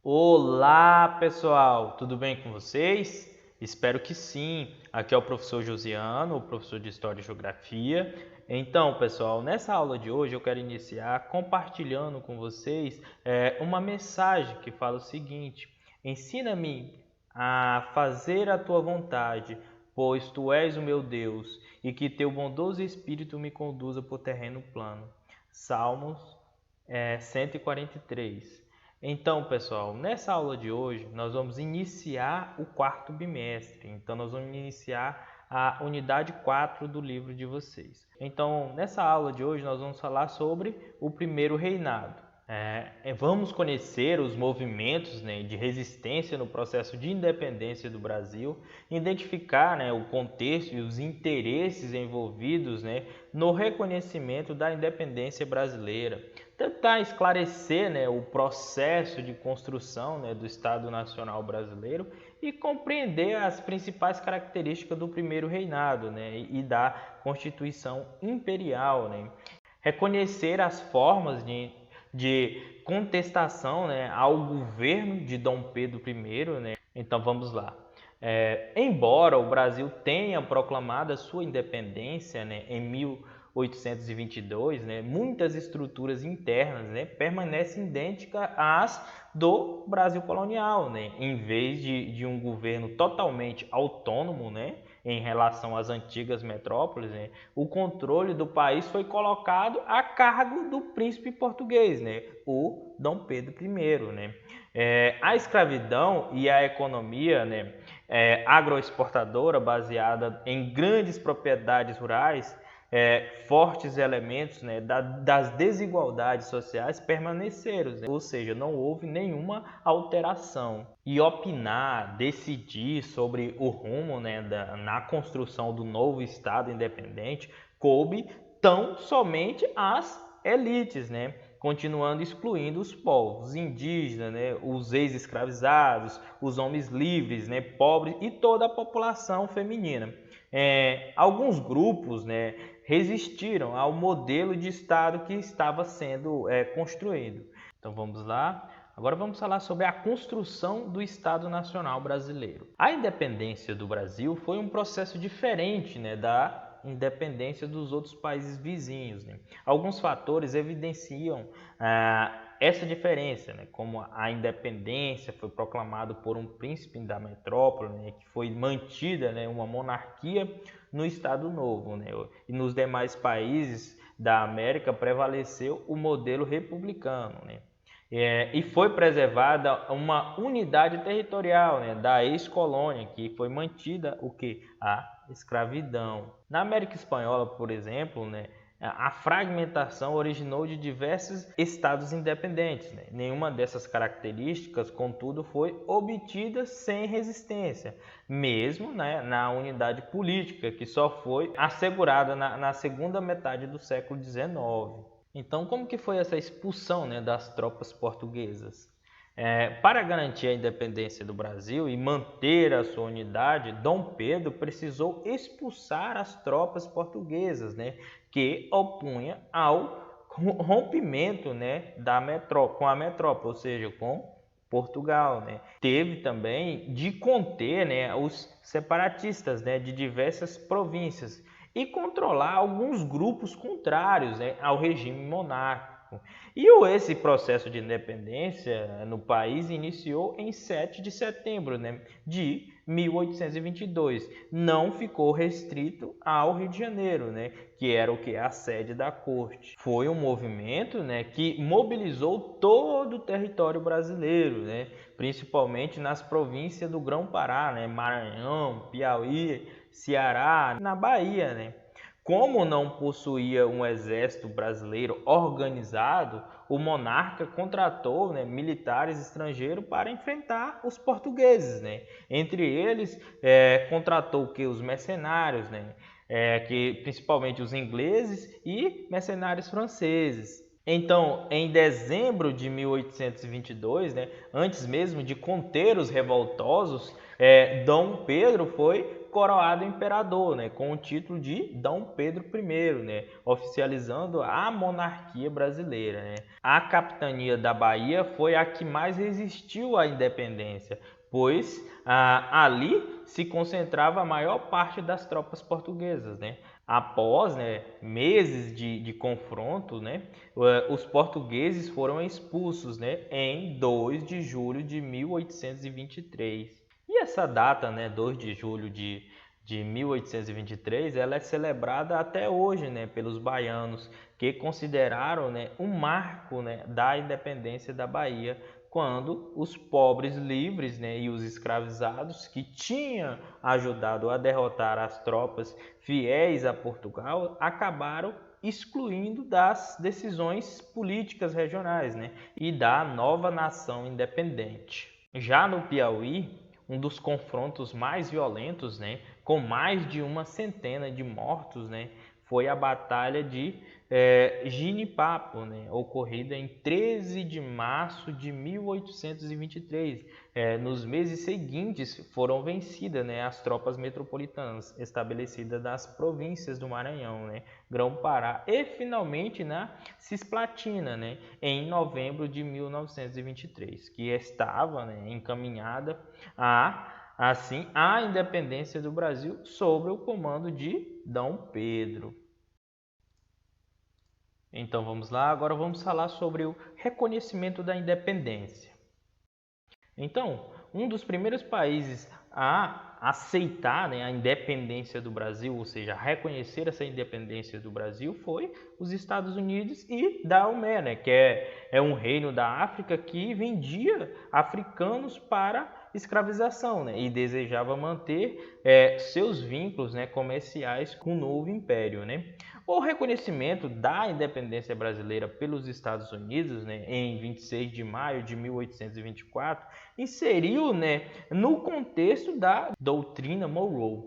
Olá, pessoal! Tudo bem com vocês? Espero que sim. Aqui é o professor Josiano, o professor de História e Geografia. Então, pessoal, nessa aula de hoje eu quero iniciar compartilhando com vocês uma mensagem que fala o seguinte: ensina-me a fazer a tua vontade, pois tu és o meu Deus, e que teu bondoso Espírito me conduza por terreno plano. Salmos 143. Então, pessoal, nessa aula de hoje nós vamos iniciar o quarto bimestre. Então, nós vamos iniciar a unidade 4 do livro de vocês. Então, nessa aula de hoje nós vamos falar sobre o primeiro reinado. Vamos conhecer os movimentos, né, de resistência no processo de independência do Brasil, identificar, né, o contexto e os interesses envolvidos, né, no reconhecimento da independência brasileira, tentar esclarecer, né, o processo de construção, né, do Estado Nacional Brasileiro e compreender as principais características do primeiro reinado, né, e da Constituição Imperial, né. Reconhecer as formas de contestação, né, ao governo de Dom Pedro I, né? Então vamos lá. Embora o Brasil tenha proclamado a sua independência, né, em 1822, né, muitas estruturas internas, né, permanecem idênticas às do Brasil colonial, né? Em vez de um governo totalmente autônomo, né, em relação às antigas metrópoles, né, o controle do país foi colocado a cargo do príncipe português, né, o Dom Pedro I. Né. A escravidão e a economia, né, agroexportadora baseada em grandes propriedades rurais, fortes elementos, né, das desigualdades sociais permaneceram, né? Ou seja, não houve nenhuma alteração. E opinar, decidir sobre o rumo, né, na construção do novo Estado independente coube tão somente às elites, né? Continuando excluindo os povos indígenas, né, os ex-escravizados, os homens livres, né, pobres e toda a população feminina. Alguns grupos, né, resistiram ao modelo de Estado que estava sendo construído. Então vamos lá. Agora vamos falar sobre a construção do Estado Nacional Brasileiro. A independência do Brasil foi um processo diferente, né, da independência dos outros países vizinhos, né? Alguns fatores evidenciam essa diferença, né? Como a independência foi proclamada por um príncipe da metrópole, né? Que foi mantida, né, uma monarquia no Estado Novo, né? E nos demais países da América prevaleceu o modelo republicano, né? E foi preservada uma unidade territorial, né, da ex-colônia, que foi mantida o que? A escravidão. Na América Espanhola, por exemplo, né, a fragmentação originou de diversos estados independentes, né? Nenhuma dessas características, contudo, foi obtida sem resistência, mesmo, né, na unidade política, que só foi assegurada na segunda metade do século XIX. Então, como que foi essa expulsão, né, das tropas portuguesas? Para garantir a independência do Brasil e manter a sua unidade, Dom Pedro precisou expulsar as tropas portuguesas, né, que opunha ao rompimento, né, com a metrópole, ou seja, com Portugal, né. Teve também de conter, né, os separatistas, né, de diversas províncias e controlar alguns grupos contrários, né, ao regime monárquico. E esse processo de independência no país iniciou em 7 de setembro, né, de 1822. Não ficou restrito ao Rio de Janeiro, né, que era o que? A sede da corte. Foi um movimento, né, que mobilizou todo o território brasileiro, né, principalmente nas províncias do Grão-Pará, né, Maranhão, Piauí, Ceará, na Bahia, né? Como não possuía um exército brasileiro organizado, o monarca contratou, né, militares estrangeiros para enfrentar os portugueses, né? Entre eles, contratou que os mercenários, né? Que principalmente os ingleses e mercenários franceses. Então, em dezembro de 1822, né, antes mesmo de conter os revoltosos, Dom Pedro foi coroado imperador, né, com o título de Dom Pedro I, né, oficializando a monarquia brasileira, né. A capitania da Bahia foi a que mais resistiu à independência, pois ali se concentrava a maior parte das tropas portuguesas, né. Após, né, meses de confronto, né, os portugueses foram expulsos, né, em 2 de julho de 1823. E essa data, né, 2 de julho de 1823, ela é celebrada até hoje, né, pelos baianos, que consideraram, né, um marco, né, da independência da Bahia, quando os pobres livres, né, e os escravizados que tinham ajudado a derrotar as tropas fiéis a Portugal acabaram excluindo das decisões políticas regionais, né, e da nova nação independente. Já no Piauí, um dos confrontos mais violentos, né, com mais de uma centena de mortos, né, foi a Batalha de Ginipapo, né, ocorrida em 13 de março de 1823. Nos meses seguintes foram vencidas, né, as tropas metropolitanas estabelecidas nas províncias do Maranhão, né, Grão-Pará e finalmente na Cisplatina, né, em novembro de 1923, que estava, né, encaminhada assim a independência do Brasil sob o comando de Dom Pedro. Então vamos lá, agora vamos falar sobre o reconhecimento da independência. Então, um dos primeiros países a aceitar, né, a independência do Brasil, ou seja, reconhecer essa independência do Brasil, foi os Estados Unidos e Daomé, né, que é um reino da África que vendia africanos para escravização, né, e desejava manter seus vínculos, né, comerciais com o novo império, né. O reconhecimento da independência brasileira pelos Estados Unidos, né, em 26 de maio de 1824, inseriu, né, no contexto da doutrina Monroe,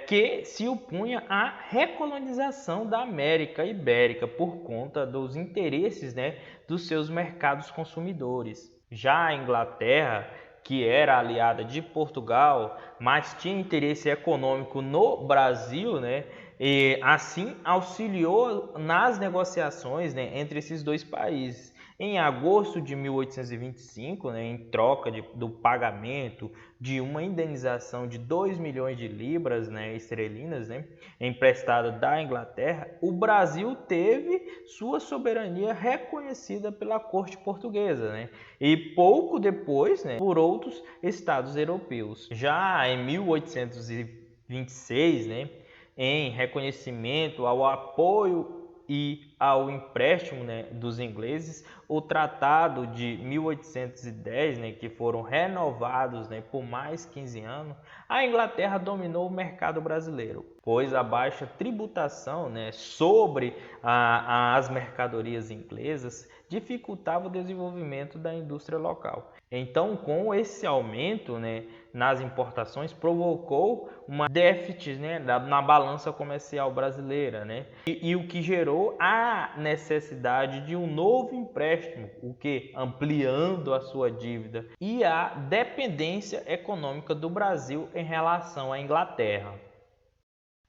que se opunha à recolonização da América Ibérica por conta dos interesses, né, dos seus mercados consumidores. Já a Inglaterra, que era aliada de Portugal, mas tinha interesse econômico no Brasil, né, e assim auxiliou nas negociações, né, entre esses dois países. Em agosto de 1825, né, em troca do pagamento de uma indenização de 2 milhões de libras, né, esterlinas, né, emprestada da Inglaterra, o Brasil teve sua soberania reconhecida pela corte portuguesa, né, e pouco depois, né, por outros estados europeus. Já em 1826, né, em reconhecimento ao apoio e ao empréstimo, né, dos ingleses, o Tratado de 1810, né, que foram renovados, né, por mais 15 anos, a Inglaterra dominou o mercado brasileiro, pois a baixa tributação, né, sobre as mercadorias inglesas dificultava o desenvolvimento da indústria local. Então, com esse aumento, né, nas importações, provocou uma déficit, né, na balança comercial brasileira, né, e o que gerou a necessidade de um novo empréstimo, o que ampliando a sua dívida e a dependência econômica do Brasil em relação à Inglaterra.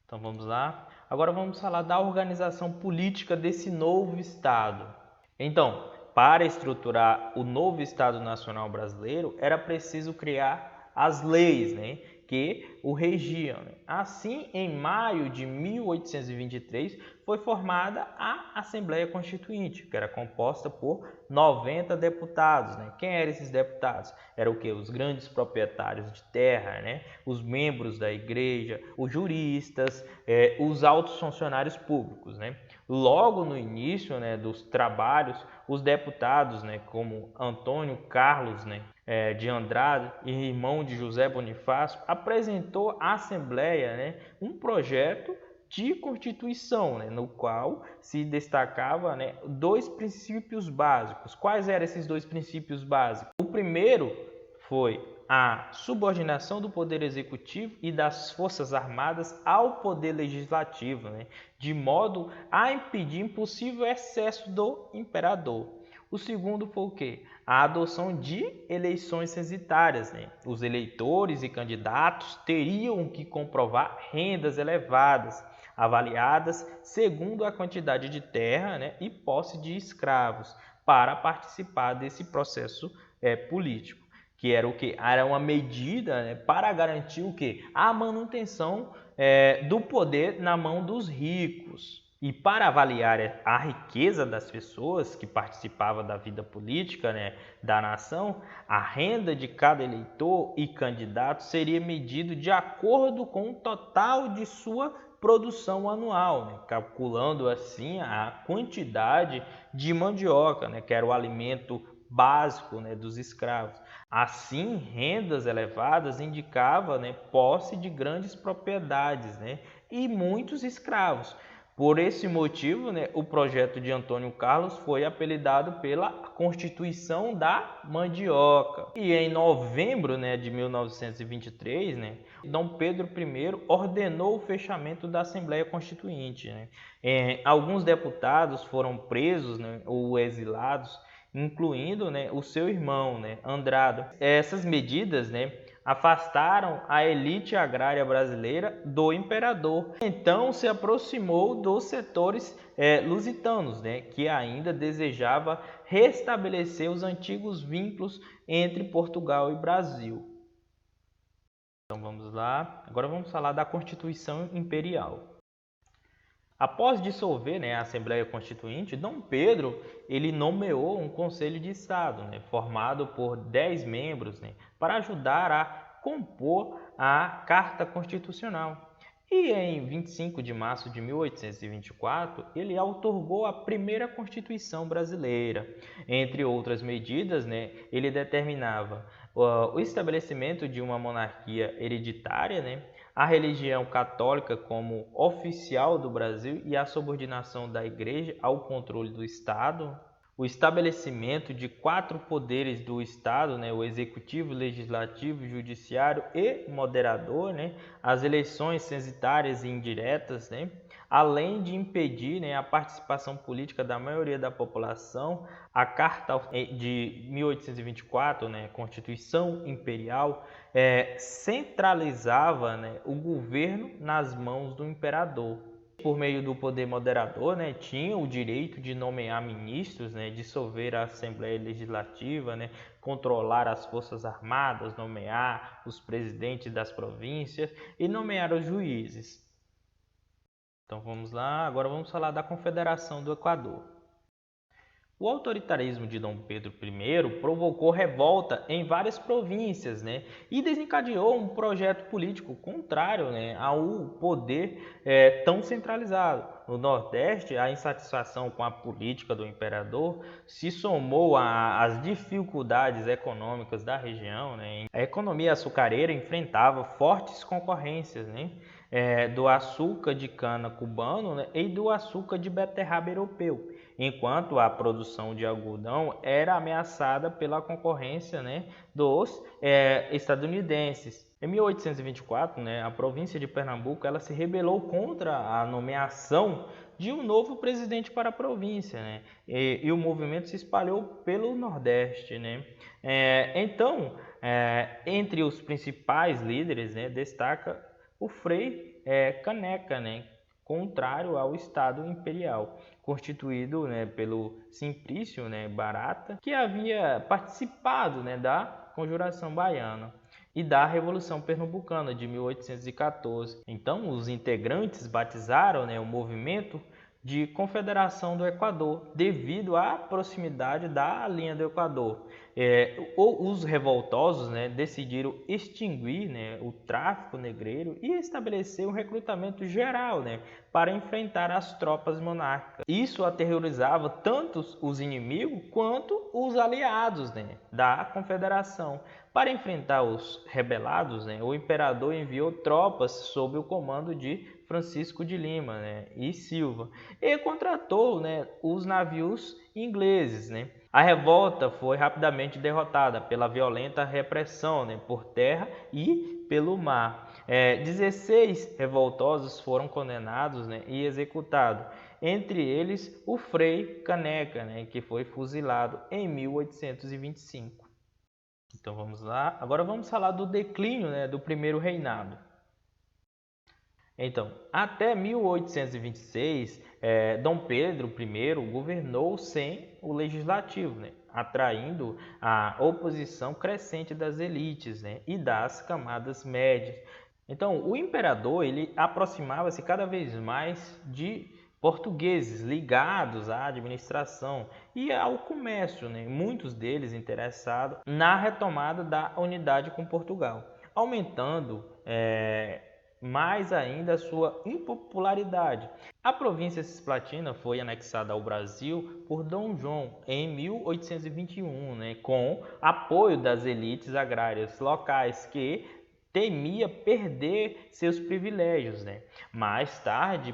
Então vamos lá. Agora vamos falar da organização política desse novo Estado. Então, para estruturar o novo Estado Nacional Brasileiro, era preciso criar as leis, né, que o regiam. Assim, em maio de 1823, foi formada a Assembleia Constituinte, que era composta por 90 deputados. Né? Quem eram esses deputados? Eram o quê? Os grandes proprietários de terra, né? Os membros da igreja, os juristas, os altos funcionários públicos. Né? Logo no início, né, dos trabalhos, os deputados, né, como Antônio Carlos, né, de Andrade, irmão de José Bonifácio, apresentou à Assembleia, né, um projeto de Constituição, né, no qual se destacava, né, dois princípios básicos. Quais eram esses dois princípios básicos? O primeiro foi a subordinação do Poder Executivo e das Forças Armadas ao Poder Legislativo, né, de modo a impedir possível excesso do imperador. O segundo foi o quê? A adoção de eleições censitárias, né? Os eleitores e candidatos teriam que comprovar rendas elevadas, avaliadas segundo a quantidade de terra, né, e posse de escravos, para participar desse processo político, que era o que? Era uma medida, né, para garantir o que? A manutenção do poder na mão dos ricos. E para avaliar a riqueza das pessoas que participavam da vida política, né, da nação, a renda de cada eleitor e candidato seria medido de acordo com o total de sua produção anual, né, calculando assim a quantidade de mandioca, né, que era o alimento básico, né, dos escravos. Assim, rendas elevadas indicava, né, posse de grandes propriedades, né, e muitos escravos. Por esse motivo, né, o projeto de Antônio Carlos foi apelidado pela Constituição da Mandioca. E em novembro, né, de 1923, né, Dom Pedro I ordenou o fechamento da Assembleia Constituinte, né. Alguns deputados foram presos, né, ou exilados, incluindo, né, o seu irmão, né, Andrado. Essas medidas, né, afastaram a elite agrária brasileira do imperador. Então se aproximou dos setores lusitanos, né, que ainda desejava restabelecer os antigos vínculos entre Portugal e Brasil. Então vamos lá, agora vamos falar da Constituição Imperial. Após dissolver, né, a Assembleia Constituinte, Dom Pedro ele nomeou um Conselho de Estado, né, formado por 10 membros, né, para ajudar a compor a Carta Constitucional. E em 25 de março de 1824, ele outorgou a primeira Constituição brasileira. Entre outras medidas, né, ele determinava o estabelecimento de uma monarquia hereditária, né, a religião católica como oficial do Brasil e a subordinação da Igreja ao controle do Estado, o estabelecimento de 4 poderes do Estado, né, o executivo, legislativo, judiciário e moderador, né, as eleições censitárias e indiretas, né, além de impedir, né, a participação política da maioria da população. A Carta de 1824, né, Constituição Imperial, centralizava, né, o governo nas mãos do imperador. Por meio do poder moderador, né, tinha o direito de nomear ministros, né, dissolver a Assembleia Legislativa, né, controlar as Forças Armadas, nomear os presidentes das províncias e nomear os juízes. Então vamos lá, agora vamos falar da Confederação do Equador. O autoritarismo de Dom Pedro I provocou revolta em várias províncias, né, e desencadeou um projeto político contrário, né, ao poder tão centralizado. No Nordeste, a insatisfação com a política do imperador se somou às dificuldades econômicas da região, né. A economia açucareira enfrentava fortes concorrências, né, do açúcar de cana cubano, né, e do açúcar de beterraba europeu, enquanto a produção de algodão era ameaçada pela concorrência, né, dos estadunidenses. Em 1824, né, a província de Pernambuco ela se rebelou contra a nomeação de um novo presidente para a província, né, e o movimento se espalhou pelo Nordeste, né. Então, entre os principais líderes, né, destaca o Frei Caneca, né, contrário ao Estado Imperial, constituído, né, pelo Simplício, né, Barata, que havia participado, né, da Conjuração Baiana e da Revolução Pernambucana de 1814. Então, os integrantes batizaram, né, o movimento de Confederação do Equador, devido à proximidade da linha do Equador. Os revoltosos, né, decidiram extinguir, né, o tráfico negreiro e estabelecer um recrutamento geral, né, para enfrentar as tropas monárquicas. Isso aterrorizava tanto os inimigos quanto os aliados, né, da Confederação. Para enfrentar os rebelados, né, o imperador enviou tropas sob o comando de Francisco de Lima, né, e Silva, e contratou, né, os navios ingleses, né. A revolta foi rapidamente derrotada pela violenta repressão, né, por terra e pelo mar. 16 revoltosos foram condenados, né, e executados. entre eles o Frei Caneca, né, que foi fuzilado em 1825. Então vamos lá, agora vamos falar do declínio, né, do primeiro reinado. Então, até 1826, Dom Pedro I governou sem o legislativo, né, atraindo a oposição crescente das elites, né, e das camadas médias. Então, o imperador ele aproximava-se cada vez mais de portugueses ligados à administração e ao comércio, né, muitos deles interessados na retomada da unidade com Portugal, aumentando mais ainda a sua impopularidade. A província cisplatina foi anexada ao Brasil por Dom João em 1821, né, com apoio das elites agrárias locais que temia perder seus privilégios, né? Mais tarde,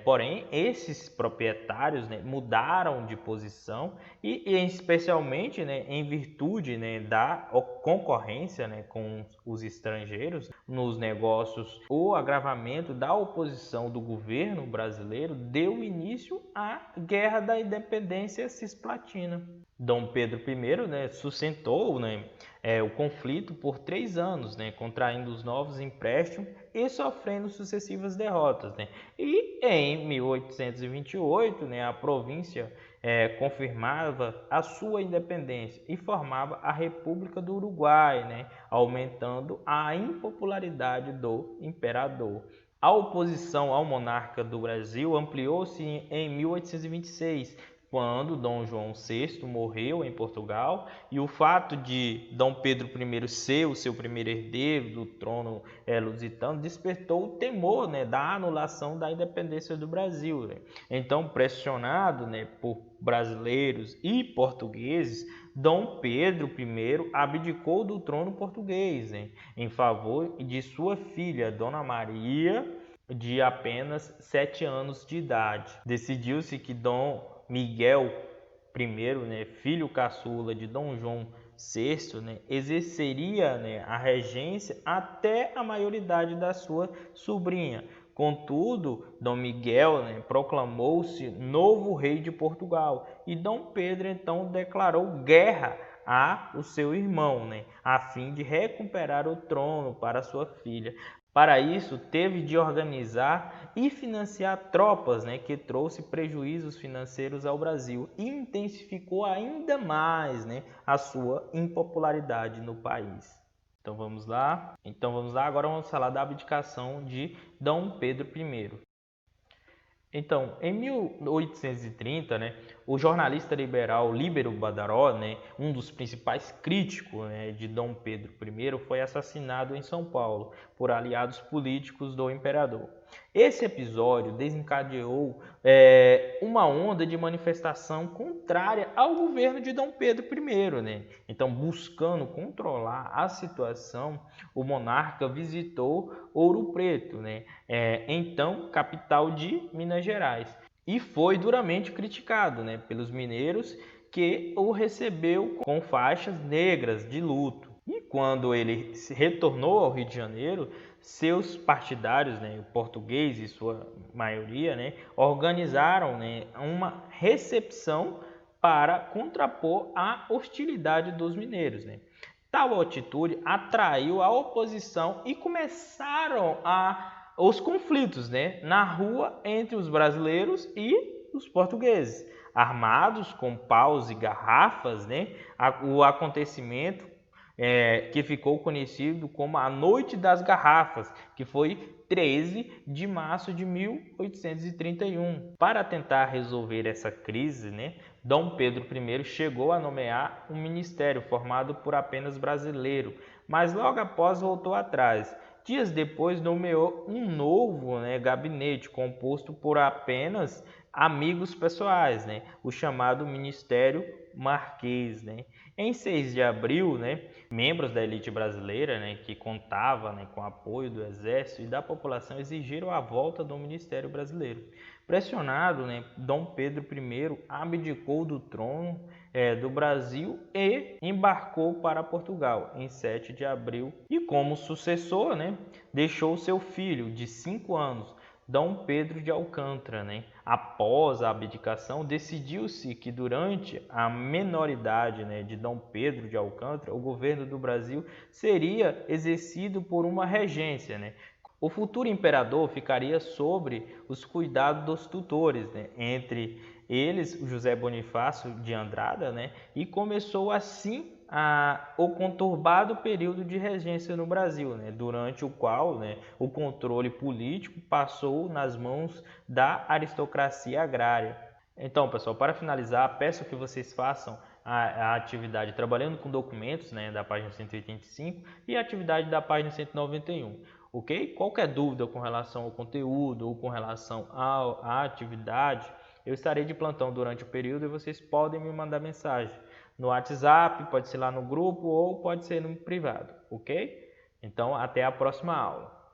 porém, esses proprietários, né, mudaram de posição e especialmente, né, em virtude, né, da concorrência, né, com os estrangeiros nos negócios, o agravamento da oposição do governo brasileiro deu início à Guerra da Independência Cisplatina. Dom Pedro I, né, sustentou, né, o conflito por 3 anos, né, contraindo os novos empréstimos e sofrendo sucessivas derrotas, né. E em 1828, né, a província confirmava a sua independência e formava a República do Uruguai, né, aumentando a impopularidade do imperador. A oposição ao monarca do Brasil ampliou-se em 1826, quando Dom João VI morreu em Portugal, e o fato de Dom Pedro I ser o seu primeiro herdeiro do trono lusitano despertou o temor, né, da anulação da independência do Brasil, né? Então, pressionado, né, por brasileiros e portugueses, Dom Pedro I abdicou do trono português, né, em favor de sua filha, Dona Maria, de apenas 7 anos de idade. Decidiu-se que Dom Miguel I, né, filho caçula de Dom João VI, né, exerceria, né, a regência até a maioridade da sua sobrinha. Contudo, Dom Miguel, né, proclamou-se novo rei de Portugal e Dom Pedro então declarou guerra ao seu irmão, né, a fim de recuperar o trono para sua filha. Para isso, teve de organizar e financiar tropas, né, que trouxe prejuízos financeiros ao Brasil e intensificou ainda mais, né, a sua impopularidade no país. Então vamos lá. Agora vamos falar da abdicação de Dom Pedro I. Então, em 1830, né, o jornalista liberal Líbero Badaró, né, um dos principais críticos, né, de Dom Pedro I, foi assassinado em São Paulo por aliados políticos do imperador. Esse episódio desencadeou uma onda de manifestação contrária ao governo de Dom Pedro I, né? Então, buscando controlar a situação, o monarca visitou Ouro Preto, né, então capital de Minas Gerais, e foi duramente criticado, né, pelos mineiros, que o recebeu com faixas negras de luto. E quando ele retornou ao Rio de Janeiro, seus partidários, né, o português e sua maioria, né, organizaram, né, uma recepção para contrapor a hostilidade dos mineiros, né. Tal atitude atraiu a oposição e começaram os conflitos, né, na rua entre os brasileiros e os portugueses, armados com paus e garrafas, né, o acontecimento que ficou conhecido como a Noite das Garrafas, que foi 13 de março de 1831. Para tentar resolver essa crise, né, Dom Pedro I chegou a nomear um ministério formado por apenas brasileiro, mas logo após voltou atrás. Dias depois nomeou um novo, né, gabinete composto por apenas amigos pessoais, né, o chamado Ministério Marquês, né. Em 6 de abril, né, membros da elite brasileira, né, que contava, né, com o apoio do exército e da população, exigiram a volta do Ministério Brasileiro. Pressionado, né, Dom Pedro I abdicou do trono do Brasil e embarcou para Portugal em 7 de abril. E como sucessor, né, deixou seu filho de 5 anos, Dom Pedro de Alcântara, né? Após a abdicação, decidiu-se que durante a menoridade, né, de Dom Pedro de Alcântara, o governo do Brasil seria exercido por uma regência, né? O futuro imperador ficaria sobre os cuidados dos tutores, né? Entre eles José Bonifácio de Andrada, né? E começou assim o conturbado período de regência no Brasil, né? Durante o qual, né, o controle político passou nas mãos da aristocracia agrária. Então, pessoal, para finalizar, peço que vocês façam a atividade trabalhando com documentos, né, da página 185 e a atividade da página 191. Ok? Qualquer dúvida com relação ao conteúdo ou com relação à atividade, eu estarei de plantão durante o período e vocês podem me mandar mensagem no WhatsApp, pode ser lá no grupo ou pode ser no privado, ok? Então, até a próxima aula.